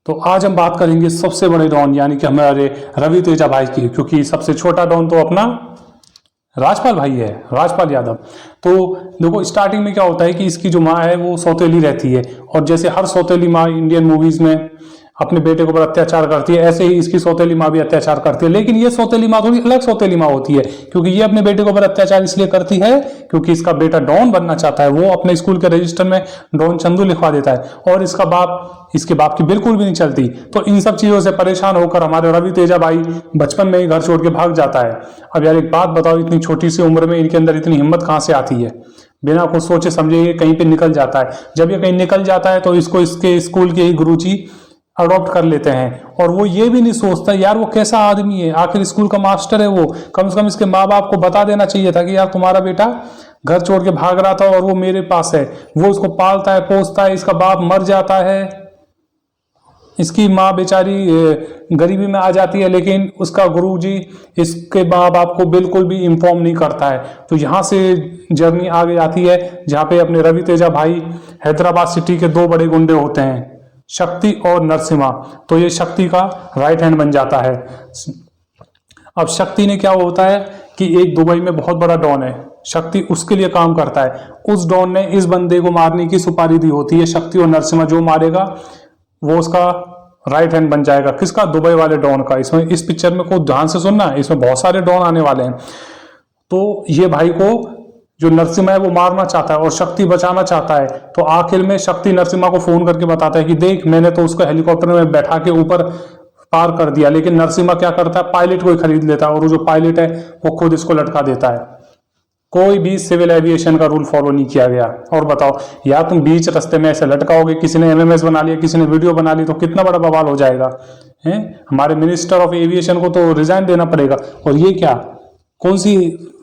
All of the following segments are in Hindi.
तो आज हम बात करेंगे सबसे बड़े डॉन यानी कि हमारे रवि तेजा भाई की, क्योंकि सबसे छोटा डॉन तो अपना राजपाल भाई है, राजपाल यादव। तो देखो स्टार्टिंग में क्या होता है कि इसकी जो माँ है वो सौतेली रहती है, और जैसे हर सौतेली माँ इंडियन मूवीज में अपने बेटे के ऊपर अत्याचार करती है, ऐसे ही इसकी सौतेली माँ भी अत्याचार करती है। लेकिन ये सौतेली माँ थोड़ी अलग सौतेली माँ होती है, क्योंकि ये अपने बेटे के ऊपर अत्याचार इसलिए करती है क्योंकि इसका बेटा डॉन बनना चाहता है। वो अपने स्कूल के रजिस्टर में डॉन चंदू लिखवा देता है, और इसके बाप की बिल्कुल भी नहीं चलती। तो इन सब चीजों से परेशान होकर हमारे रवि तेजा भाई बचपन में ही घर छोड़ के भाग जाता है। अब यार एक बात बताओ, इतनी छोटी सी उम्र में इनके अंदर इतनी हिम्मत कहां से आती है? बिना कुछ सोचे समझे ये कहीं पे निकल जाता है। जब ये कहीं निकल जाता है तो इसको इसके स्कूल के ही गुरुजी अडॉप्ट कर लेते हैं, और वो ये भी नहीं सोचता यार वो कैसा आदमी है, आखिर स्कूल का मास्टर है वो। कम से कम इसके माँ बाप को बता देना चाहिए था कि यार तुम्हारा बेटा घर छोड़ के भाग रहा था और वो मेरे पास है। वो इसको पालता है पोसता है, इसका बाप मर जाता है, इसकी माँ बेचारी गरीबी में आ जाती है, लेकिन उसका गुरुजी इसके माँ बाप को बिल्कुल भी इन्फॉर्म नहीं करता है। तो यहाँ से जर्नी आगे आती है जहाँ पे अपने रवि तेजा भाई हैदराबाद सिटी के दो बड़े गुंडे होते हैं, शक्ति और नरसिम्हा। तो ये शक्ति का राइट हैंड बन जाता है। अब शक्ति ने क्या होता है कि एक दुबई में बहुत बड़ा डॉन है, शक्ति उसके लिए काम करता है। उस डॉन ने इस बंदे को मारने की सुपारी दी होती है। शक्ति और नरसिम्हा जो मारेगा वो उसका राइट हैंड बन जाएगा। किसका? दुबई वाले डॉन का। इसमें इस पिक्चर में को ध्यान से सुनना, इसमें बहुत सारे डॉन आने वाले हैं। तो ये भाई को जो नरसिम्हा है वो मारना चाहता है और शक्ति बचाना चाहता है। तो आखिर में शक्ति नरसिम्हा को फोन करके बताता है कि देख मैंने तो उसको हेलीकॉप्टर में बैठा के ऊपर पार कर दिया। लेकिन नरसिम्हा क्या करता है, पायलट को ही खरीद लेता है, और वो जो पायलट है वो खुद इसको लटका देता है। कोई भी सिविल एविएशन का रूल फॉलो नहीं किया गया। और बताओ यार, तुम बीच रास्ते में ऐसे लटकाओगे, किसी ने एमएमएस बना लिया, किसी ने वीडियो बना ली, तो कितना बड़ा बवाल हो जाएगा है। हमारे मिनिस्टर ऑफ एविएशन को तो रिजाइन देना पड़ेगा। और ये क्या, कौन सी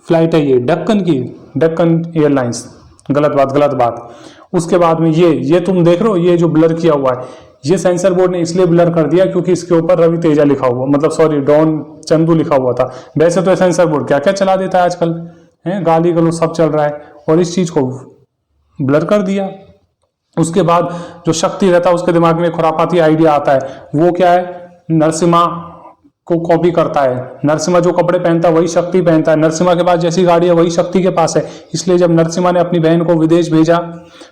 फ्लाइट है ये? डक्कन की, डक्कन एयरलाइंस। गलत बात, गलत बात। उसके बाद में ये तुम देख रहे हो, ये जो ब्लर किया हुआ है, ये सेंसर बोर्ड ने इसलिए ब्लर कर दिया क्योंकि इसके ऊपर रवि तेजा लिखा हुआ, मतलब सॉरी डॉन चंदू लिखा हुआ था। वैसे तो सेंसर बोर्ड क्या क्या चला देता है आजकल, है गाली गलौज सब चल रहा है, और इस चीज को ब्लर कर दिया। उसके बाद जो शक्ति रहता है उसके दिमाग में खुरापाती आइडिया आता है। वो क्या है, नरसिम्हा को कॉपी करता है। नरसिम्हा जो कपड़े पहनता है वही शक्ति पहनता है। नरसिम्हा के पास जैसी गाड़ी है वही शक्ति के पास है। इसलिए जब नरसिम्हा ने अपनी बहन को विदेश भेजा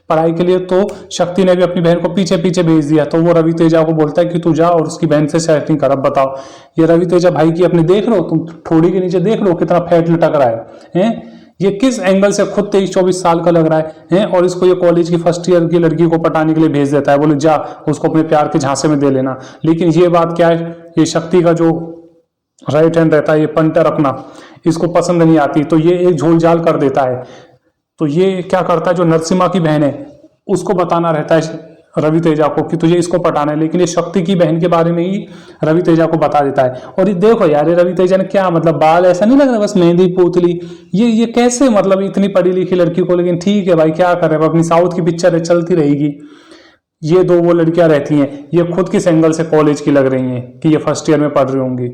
पढ़ाई के लिए, तो शक्ति ने भी अपनी बहन को पीछे पीछे भेज दिया। तो वो रवि तेजा को बोलता है कि तू जा और उसकी बहन से सेटिंग कर। अब बताओ, ये रवि तेजा भाई की अपने देख लो, तुम थोड़ी के नीचे देख लो कितना फैट लटक रहा है। ये किस एंगल से खुद 23-24 साल का लग रहा है, और इसको ये कॉलेज की फर्स्ट ईयर की लड़की को पटाने के लिए भेज देता है। बोले जा उसको अपने प्यार के झांसे में दे लेना। लेकिन ये बात क्या है, ये शक्ति का जो राइट हैंड रहता है, ये पंटर अपना, इसको पसंद नहीं आती। तो ये एक झोल झाल कर देता है। तो ये क्या करता है, जो नरसिम्हा की बहन है उसको बताना रहता है रवि तेजा को कि तुझे इसको पटाना है। लेकिन ये शक्ति की बहन के बारे में ही रवि तेजा को बता देता है। और ये देखो यार, ये रवि तेजा ने क्या, मतलब बाल ऐसा नहीं लग रहा बस मेहंदी पोतली, ये कैसे, मतलब इतनी पढ़ी लिखी लड़की को। लेकिन ठीक है भाई, क्या कर रहे हैं, अपनी साउथ की पिक्चर है, चलती रहेगी। ये दो वो लड़कियां रहती हैं, ये खुद किस एंगल से कॉलेज की लग रही हैं कि ये फर्स्ट ईयर में पढ़ रही होंगी।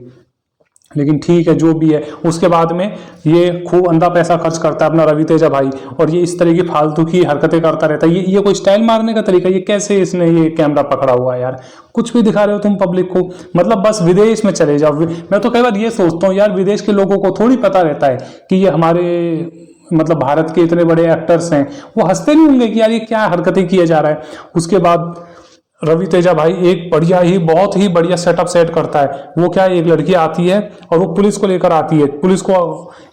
लेकिन ठीक है जो भी है। उसके बाद में ये खूब अंधा पैसा खर्च करता है अपना रवि तेजा भाई, और ये इस तरह की फालतू की हरकतें करता रहता है। ये कोई स्टाइल मारने का तरीका, ये कैसे इसने ये कैमरा पकड़ा हुआ है यार? कुछ भी दिखा रहे हो तुम पब्लिक को, मतलब बस विदेश में चले जाओ। मैं तो कई बार ये सोचता हूँ यार, विदेश के लोगों को थोड़ी पता रहता है कि ये हमारे मतलब भारत के इतने बड़े एक्टर्स हैं। वो हंसते नहीं होंगे कि यार ये क्या हरकतें किया जा रहा है। उसके बाद रवि तेजा भाई एक बढ़िया ही, बहुत ही बढ़िया सेटअप सेट करता है। वो क्या, एक लड़की आती है और वो पुलिस को लेकर आती है। पुलिस को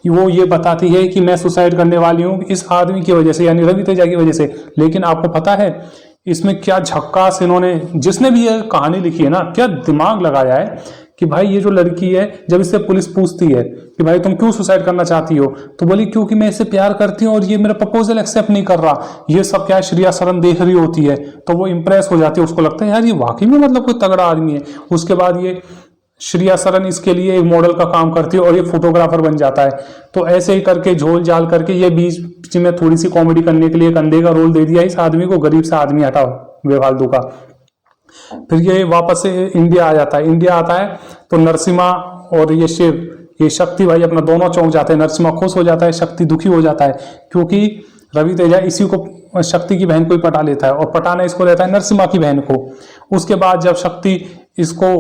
वो ये बताती है कि मैं सुसाइड करने वाली हूँ इस आदमी की वजह से, यानी रवि तेजा की वजह से। लेकिन आपको पता है इसमें क्या झक्कास इन्होंने, जिसने भी ये कहानी लिखी है ना, क्या दिमाग लगाया है कि भाई ये जो लड़की है, जब इससे पुलिस पूछती है कि भाई तुम क्यों सुसाइड करना चाहती हो, तो बोली क्योंकि मैं इससे प्यार करती हूँ और ये मेरा प्रपोजल एक्सेप्ट नहीं कर रहा। ये सब क्या श्रेया सरन देख रही होती है, तो वो इंप्रेस हो जाती है। उसको लगता है यार ये वाकई में मतलब कोई तगड़ा आदमी है। उसके बाद ये श्रेया सरन इसके लिए एक मॉडल का काम करती है और ये फोटोग्राफर बन जाता है। तो ऐसे ही करके झोल झाल करके ये बीच में थोड़ी सी कॉमेडी करने के लिए कंधे का रोल दे दिया इस आदमी को, गरीब सा आदमी हटाओ बेफालतू का। फिर ये वापस से इंडिया आ जाता है। इंडिया आता है तो नरसिम्हा और ये शिव, ये शक्ति भाई अपना दोनों चौंक जाते हैं। नरसिम्हा खुश हो जाता है, शक्ति दुखी हो जाता है, क्योंकि रवि तेजा इसी को, शक्ति की बहन को ही पटा लेता है और पटाना इसको रहता है नरसिम्हा की बहन को। उसके बाद जब शक्ति इसको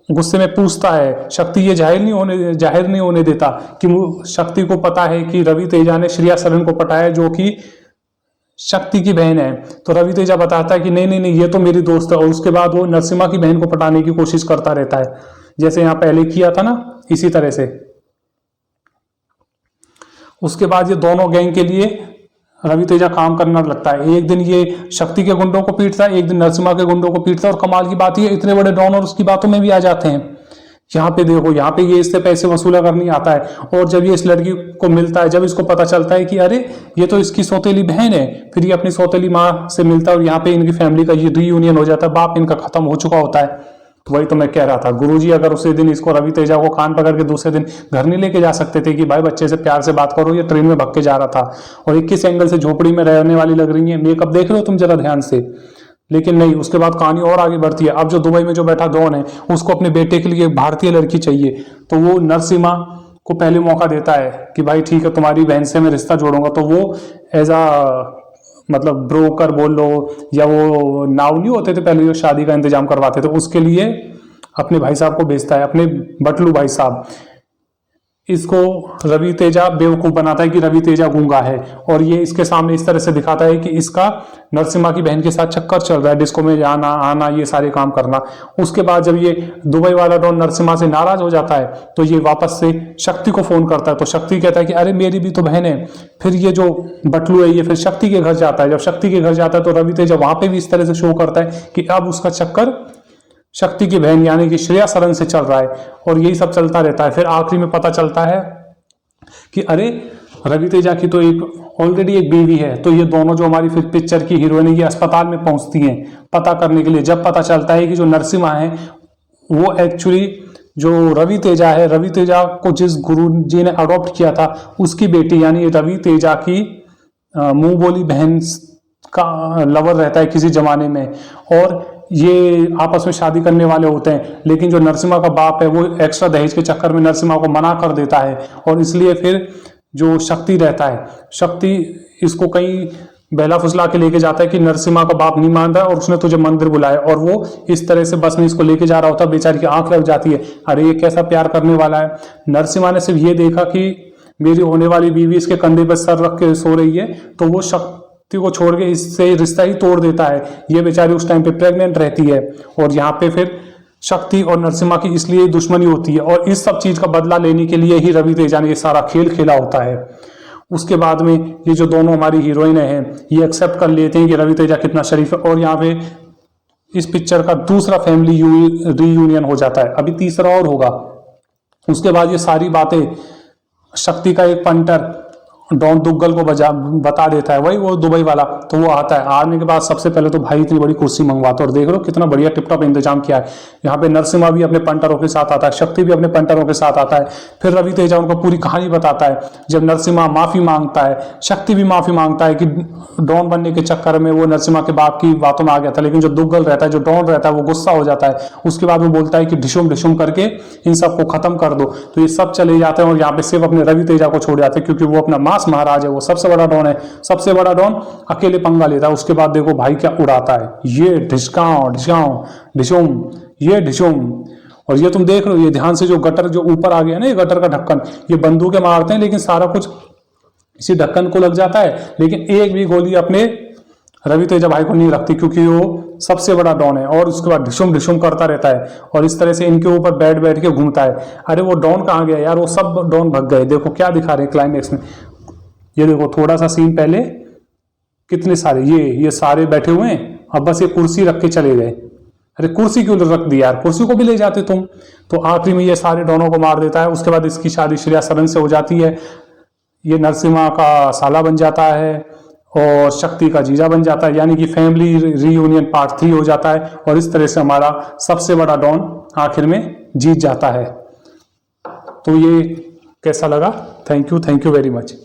गुस्से में पूछता है, शक्ति ये जाहिर नहीं होने देता कि शक्ति को पता है कि रवि तेजा ने श्रेया सरन को पटाया जो कि शक्ति की बहन है। तो रवि तेजा बताता है कि नहीं नहीं नहीं, ये तो मेरी दोस्त है, और उसके बाद वो नरसिम्हा की बहन को पटाने की कोशिश करता रहता है, जैसे यहाँ पहले किया था ना, इसी तरह से। उसके बाद ये दोनों गैंग के लिए रवि तेजा काम करना लगता है। एक दिन ये शक्ति के गुंडों को पीटता है, एक दिन नरसिम्हा के गुंडों को पीटता है, और कमाल की बात ये इतने बड़े डॉन और उसकी बातों में भी आ जाते हैं। यहाँ पे देखो, यहाँ पे ये इससे पैसे वसूला करने आता है, और जब ये इस लड़की को मिलता है, जब इसको पता चलता है कि अरे ये तो इसकी सौतेली बहन है, फिर ये अपनी सौतेली माँ से मिलता है और यहाँ पे इनकी फैमिली का ये रीयूनियन हो जाता है। बाप इनका खत्म हो चुका होता है। तो वही तो मैं कह रहा था, गुरुजी अगर उसी दिन इसको रवि तेजा को कान पकड़ के दूसरे दिन घर नहीं लेके जा सकते थे कि भाई बच्चे से प्यार से बात करो, ये ट्रेन में भग के जा रहा था और 21 एंगल से झोपड़ी में रहने वाली लग रही है, मेकअप देख रहे हो तुम जरा ध्यान से। लेकिन नहीं, उसके बाद कहानी और आगे बढ़ती है। अब जो दुबई में जो बैठा डॉन है, उसको अपने बेटे के लिए एक भारतीय लड़की चाहिए, तो वो नरसिम्हा को पहले मौका देता है कि भाई ठीक है, तुम्हारी बहन से मैं रिश्ता जोड़ूंगा। तो वो एज आ मतलब ब्रोकर बोल लो, या वो नाव नहीं होते थे पहले जो शादी का इंतजाम करवाते थे, उसके लिए अपने भाई साहब को भेजता है, अपने बटलू भाई साहब। इसको रवि तेजा बेवकूफ बनाता है कि रवि तेजा गूंगा है, और ये इसके सामने इस तरह से दिखाता है कि इसका नरसिम्हा की बहन के साथ चक्कर चल रहा है, डिस्को में जाना आना, ये सारे काम करना। उसके बाद जब ये दुबई वाला डॉन नरसिम्हा से नाराज हो जाता है, तो ये वापस से शक्ति को फोन करता है। तो शक्ति कहता है कि अरे मेरी भी तो बहन है। फिर ये जो बटलू है ये फिर शक्ति के घर जाता है। जब शक्ति के घर जाता है तो रवि तेजा वहां पे भी इस तरह से शो करता है कि अब उसका चक्कर शक्ति की बहन यानी कि श्रेया सरन से चल रहा है, और यही सब चलता रहता है। फिर आखिरी में पता चलता है कि अरे रवि तेजा की तो एक ऑलरेडी एक बीवी है। तो ये दोनों जो हमारी फिर पिक्चर की हीरोइन है, ये अस्पताल में पहुंचती हैं पता करने के लिए। जब पता चलता है कि जो नरसिम्हा है वो एक्चुअली जो रवि तेजा है, रवि तेजा को जिस गुरु जी ने अडॉप्ट किया था उसकी बेटी, यानी रवि तेजा की मुंह बोली बहन का लवर रहता है किसी जमाने में, और ये आपस में शादी करने वाले होते हैं। लेकिन जो नरसिम्हा का बाप है वो एक्स्ट्रा दहेज के चक्कर में नरसिम्हा को मना कर देता है, और इसलिए फिर जो शक्ति रहता है, शक्ति इसको कहीं बहला फुसला के लेके जाता है कि नरसिम्हा का बाप नहीं मान रहा है और उसने तुझे मंदिर बुलाया, और वो इस तरह से बस में इसको लेके जा रहा होता है। बेचारी की आंख लग जाती है, अरे ये कैसा प्यार करने वाला है। नरसिम्हा ने सिर्फ ये देखा कि मेरी होने वाली बीवी इसके कंधे पर सर रख के सो रही है, तो वो शक्ति को छोड़ के इससे रिश्ता ही तोड़ देता है। ये बेचारी उस टाइम पे प्रेग्नेंट रहती है, और यहाँ पे फिर शक्ति और नरसिम्हा की इसलिए दुश्मनी होती है, और इस सब चीज का बदला लेने के लिए ही रवि तेजा ने ये सारा खेल खेला होता है। उसके बाद में ये जो दोनों हमारी हीरोइन हैं ये एक्सेप्ट कर लेते हैं कि रवि तेजा कितना शरीफ है, और यहाँ पे इस पिक्चर का दूसरा फैमिली रीयूनियन हो जाता है। अभी तीसरा और होगा। उसके बाद ये सारी बातें शक्ति का एक पंटर डॉन दुग्गल को बता देता है, वही वो दुबई वाला। तो वो आता है, आने के बाद सबसे पहले तो भाई इतनी बड़ी कुर्सी मंगवाता है, और देख लो कितना बढ़िया टिपटॉप इंतजाम किया है। यहाँ पे नरसिम्हा भी अपने पंटरों के साथ आता है, शक्ति भी अपने पंटरों के साथ आता है। फिर रवि तेजा उनको पूरी कहानी बताता है। जब नरसिम्हा माफी मांगता है, शक्ति भी माफी मांगता है कि डॉन बनने के चक्कर में वो नरसिम्हा के बाप की बातों में आ गया था। लेकिन जो दुग्गल रहता है, जो डॉन रहता है, वो गुस्सा हो जाता है। उसके बाद वो बोलता है कि ढिशुम ढिशुम करके इन सबको खत्म कर दो। तो ये सब चले जाते हैं, और यहाँ पे सिर्फ अपने रवि तेजा को छोड़ जाते हैं, क्योंकि वो अपना मास महाराज है, वो सबसे बड़ा डॉन है। सबसे बड़ा डॉन अकेले पंगा लेता है। उसके बाद देखो भाई क्या उड़ाता है, ये ढिशकाओ ढिशकाओ ढिशुम, ये ढिशुम। और ये तुम देख रहे हो, ये ध्यान से जो गटर जो ऊपर आ गया ना, ये गटर का ढक्कन, ये बंदूकें मारते हैं लेकिन सारा कुछ इसी ढक्कन को लग जाता है। लेकिन एक भी गोली अपने रवि तेजा भाई को नहीं रखती, क्योंकि वो सबसे बड़ा डॉन है। और उसके बाद ढिशुम ढिशुम करता रहता है, और इस तरह से इनके ऊपर बैठ बैठ के घूमता है। अरे वो डॉन कहाँ गया यार, वो सब डॉन भग गए। देखो क्या दिखा रहे हैं क्लाइमेक्स में, ये देखो थोड़ा सा सीन पहले, कितने सारे ये सारे बैठे हुए हैं। अब बस ये कुर्सी रख के चले गए। अरे कुर्सी क्यों रख दी यार, कुर्सी को भी ले जाते तुम। तो आखिरी में ये सारे डॉनों को मार देता है। उसके बाद इसकी शादी श्रेया सरन से हो जाती है। ये नरसिम्हा का साला बन जाता है और शक्ति का जीजा बन जाता है, यानी कि फैमिली रीयूनियन पार्ट 3 हो जाता है। और इस तरह से हमारा सबसे बड़ा डॉन आखिर में जीत जाता है। तो ये कैसा लगा? Thank you very much.